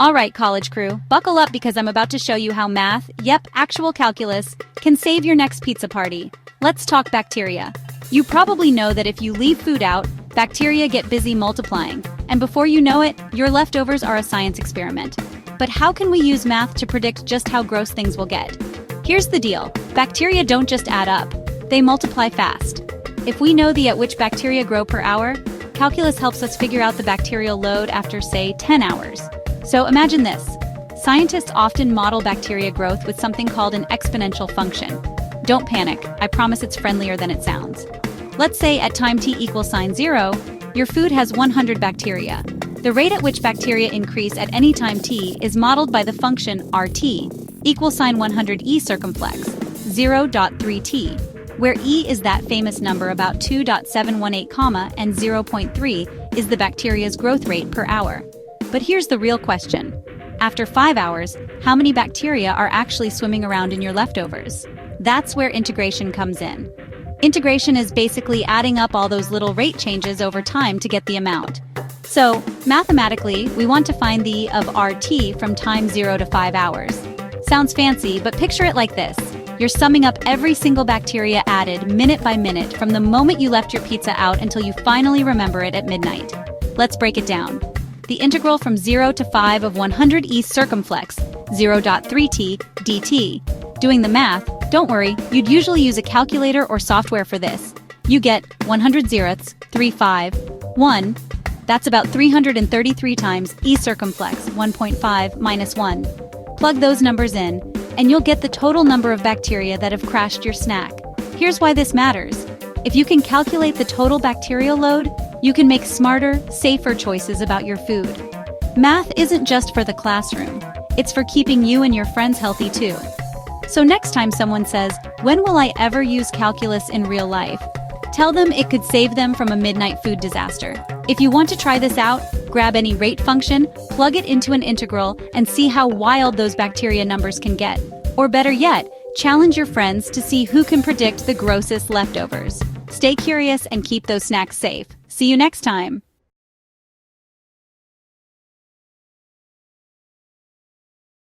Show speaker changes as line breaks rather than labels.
All right, college crew, buckle up because I'm about to show you how math, yep, actual calculus, can save your next pizza party. Let's talk bacteria. You probably know that if you leave food out, bacteria get busy multiplying, and before you know it, your leftovers are a science experiment. But how can we use math to predict just how gross things will get? Here's the deal. Bacteria don't just add up, they multiply fast. If we know at which bacteria grow per hour, calculus helps us figure out the bacterial load after, say, 10 hours. So imagine this. Scientists often model bacteria growth with something called an exponential function. Don't panic, I promise it's friendlier than it sounds. Let's say at time t equals sine 0, your food has 100 bacteria. The rate at which bacteria increase at any time t is modeled by the function RT equals sine 100 e circumflex, 0.3t, where e is that famous number about 2.718 comma and 0.3 is the bacteria's growth rate per hour. But here's the real question. After 5 hours, how many bacteria are actually swimming around in your leftovers? That's where integration comes in. Integration is basically adding up all those little rate changes over time to get the amount. So, mathematically, we want to find the of RT from time 0 to 5 hours. Sounds fancy, but picture it like this. You're summing up every single bacteria added minute by minute from the moment you left your pizza out until you finally remember it at midnight. Let's break it down. The integral from 0 to 5 of 100 e circumflex, 0.3t dt. Doing the math, don't worry, you'd usually use a calculator or software for this. You get 100 zeroths, 351. That's about 333 times e circumflex, 1.5 minus 1. Plug those numbers in, and you'll get the total number of bacteria that have crashed your snack. Here's why this matters. If you can calculate the total bacterial load, you can make smarter, safer choices about your food. Math isn't just for the classroom. It's for keeping you and your friends healthy too. So next time someone says, "When will I ever use calculus in real life?" tell them it could save them from a midnight food disaster. If you want to try this out, grab any rate function, plug it into an integral, and see how wild those bacteria numbers can get. Or better yet, challenge your friends to see who can predict the grossest leftovers. Stay curious and keep those snacks safe. See you next time.